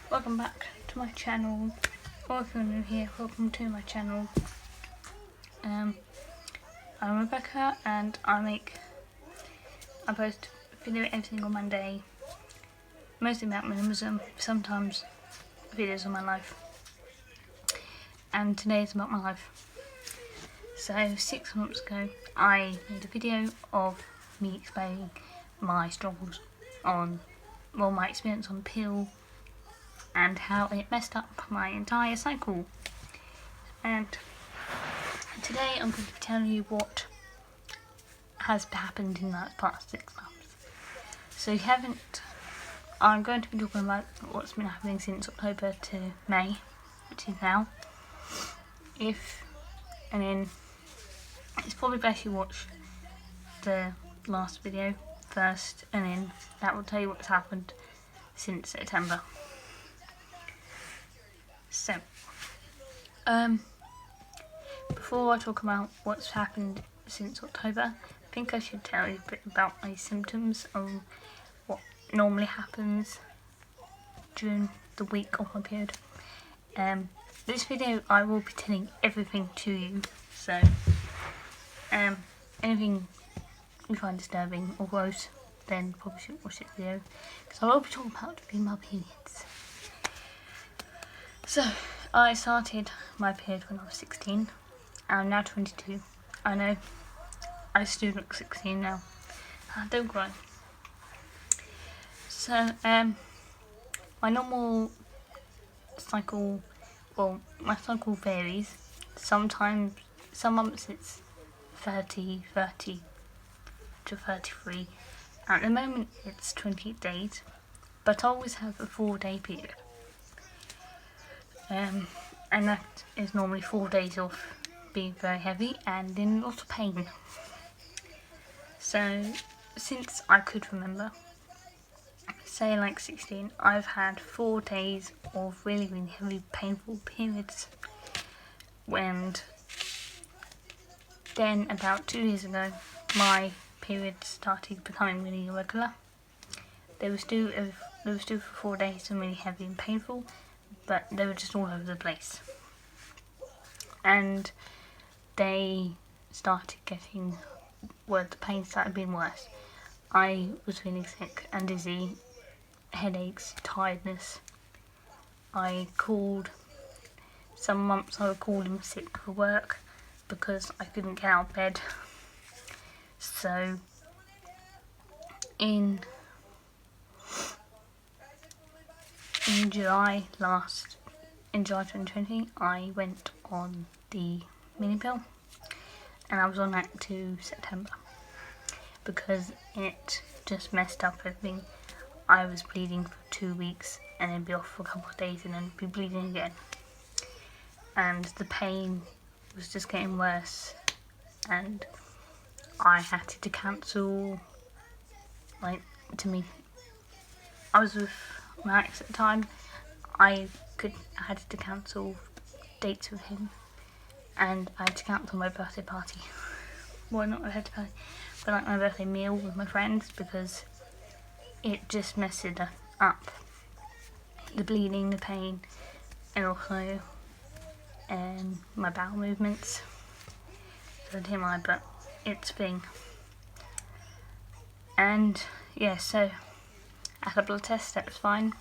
Welcome back to my channel, or if you're new here, welcome to my channel. I'm Rebecca and I post a video every single Monday, mostly about minimalism, sometimes videos of my life, and today is about my life. So 6 months ago I made a video of me explaining my struggles on, my experience on pill and how it messed up my entire cycle. And today I'm going to tell you what has happened in that past 6 months. So you haven't, I'm going to be talking about what's been happening since October to May, which is now. And then it's probably best you watch the last video first, and then that will tell you what's happened since September. So, before I talk about what's happened since October, I think I should tell you a bit about my symptoms and what normally happens during the week of my period. This video I will be telling everything to you, so anything you find disturbing or gross, then probably shouldn't watch this video, because I will be talking about female periods. So, I started my period when I was 16, I'm now 22. I know, I still look 16 now. Don't cry. So, my normal cycle, my cycle varies. Sometimes, some months it's 30 to 33. At the moment it's 28 days, but I always have a 4-day period. And that is normally 4 days of being very heavy and in a lot of pain. So since I could remember, say like 16, I've had 4 days of really heavy painful periods. And then about 2 years ago my periods started becoming really irregular. They were still for 4 days and really heavy and painful, but they were just all over the place. And they started getting, the pain started being worse. I was feeling sick and dizzy, headaches, tiredness. Some months I would call in sick for work because I couldn't get out of bed. So in July 2020, I went on the mini pill, and I was on that to September because it just messed up everything. I was bleeding for 2 weeks and then be off for a couple of days and then be bleeding again, and the pain was just getting worse, and I had to cancel, I was with my ex at the time. I had to cancel dates with him, and I had to cancel my birthday party. Well, not my birthday party, but like my birthday meal with my friends, because it just messed it up. The bleeding, the pain, and also my bowel movements. So TMI, but it's a thing. And yeah, so I had a blood test, that was fine.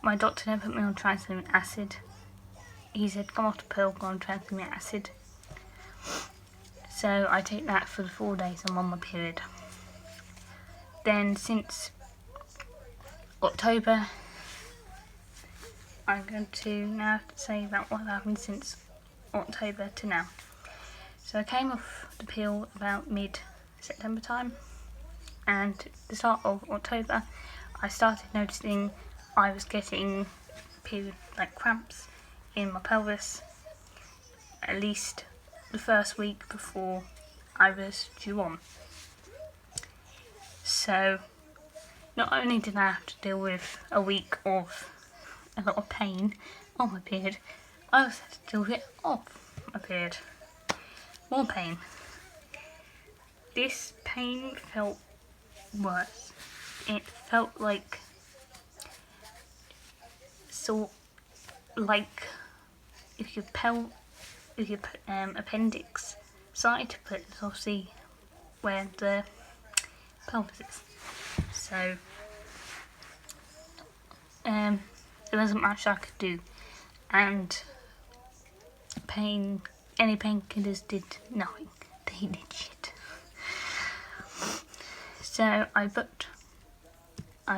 My doctor then put me on tranexamic acid. He said, come off the pill, go on tranexamic acid. So I take that for the 4 days I'm on my period. Then since October, I'm going to now say about what happened since October to now. So I came off the pill about mid-September time, and at the start of October I started noticing I was getting period cramps in my pelvis at least the first week before I was due on. So not only did I have to deal with a week of a lot of pain on my period, I also had to deal with it off my period. More pain. This pain felt worse. It felt like thought, like, if your appendix side, but it's obviously where the pelvis is. So there wasn't much I could do, and any painkillers did nothing. They did shit. So I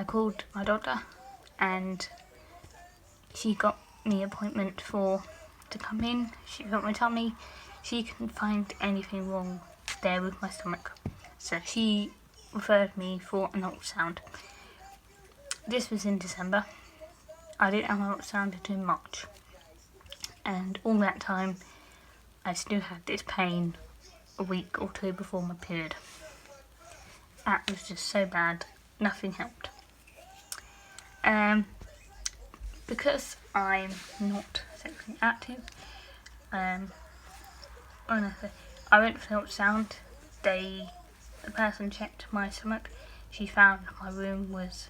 called my doctor, and she got me an appointment to come in. She got my tummy. She couldn't find anything wrong there with my stomach, so she referred me for an ultrasound. This was in December. I didn't have an ultrasound until March, and all that time I still had this pain a week or two before my period. That was just so bad, nothing helped. Because I'm not sexually active, honestly, I went for the ultrasound. The person checked my stomach. She found my room was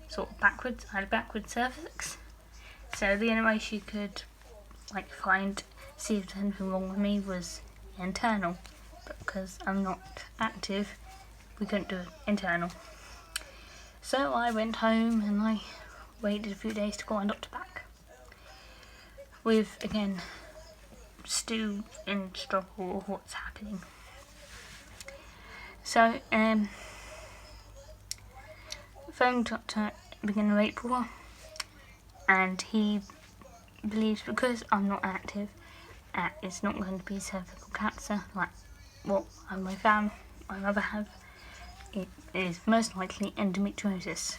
sort of backwards. I had a backward cervix. So the only way she could see if there's anything wrong with me was internal. But because I'm not active, we couldn't do it internal. So I went home and I waited a few days to call my doctor back. With, again, still in struggle of what's happening. So, phoned doctor at the beginning of April, and he believes because I'm not active, it's not going to be cervical cancer like what my mother had. It is most likely endometriosis,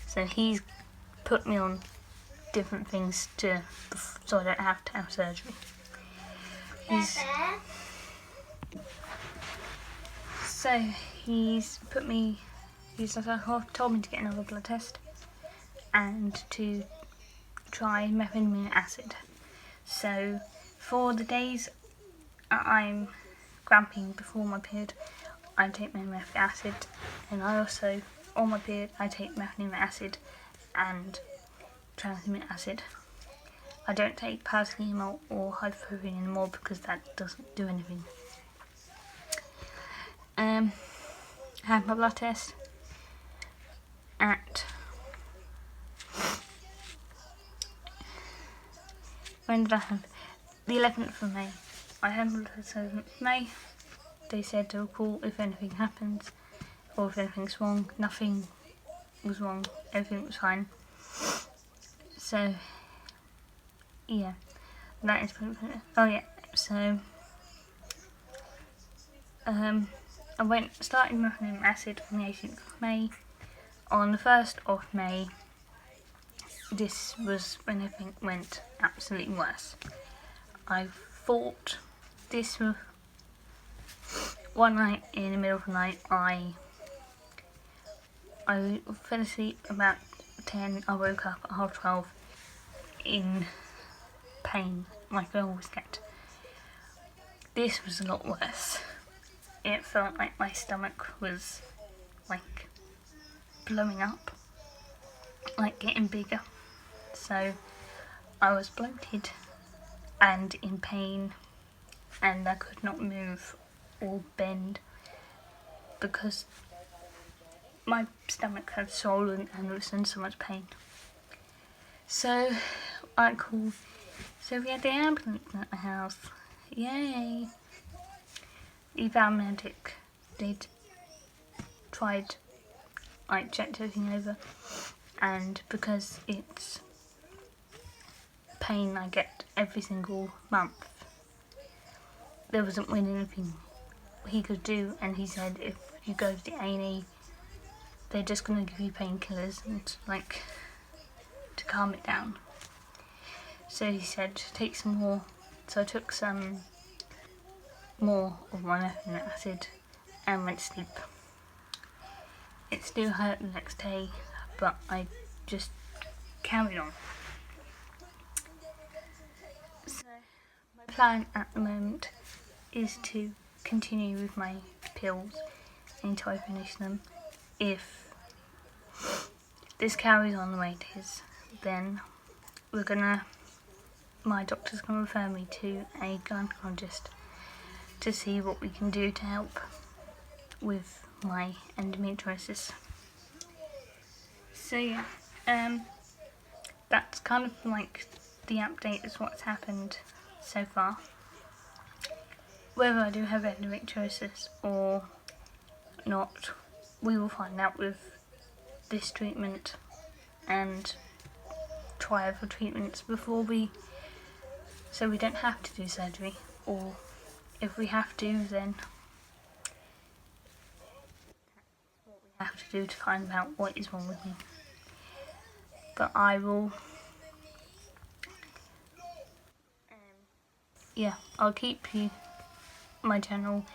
so he's put me on different things so I don't have to have surgery. He's told me to get another blood test and to try methylamic acid. So for the days I'm cramping before my period, I take methylamic acid, and I also, on my period, I take methylamic acid and tranexamic acid. I don't take paracetamol or ibuprofen anymore because that doesn't do anything. I had my blood test when did I have? The 11th of May. I had my blood test on the 7th of May. They said they'll call if anything happens or if anything's wrong. Nothing was wrong. Everything was fine. So, yeah. That is pretty much it. Oh yeah, so I started methylamic acid on the 18th of May. On the 1st of May, this was when everything went absolutely worse. I thought this was one night in the middle of the night. I fell asleep about 10. I woke up at 12:30 in pain, like I always get. This was a lot worse. It felt like my stomach was like blowing up, like getting bigger. So I was bloated and in pain, and I could not move or bend because my stomach had swollen and was in so much pain. So I called. So we had the ambulance at my house. Yay! The paramedic checked everything over, and because it's pain I get every single month, there wasn't really anything he could do, and he said if you go to the A&E, they're just going to give you painkillers and to calm it down. So he said take some more. So I took some more of my methylamic acid and went to sleep. It still hurt the next day, but I just carried on. So my plan at the moment is to continue with my pills until I finish them. If this carries on the way it is, then my doctor's gonna refer me to a gynecologist to see what we can do to help with my endometriosis. So yeah, that's kind of like the update is what's happened so far. Whether I do have endometriosis or not, we will find out with this treatment and try other treatments so we don't have to do surgery, or if we have to, then that's what we have to do to find out what is wrong with me. But I will, I'll keep my channel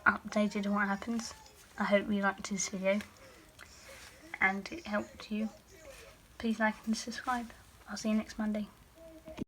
updated on what happens. I hope you liked this video and it helped you. Please like and subscribe. I'll see you next Monday.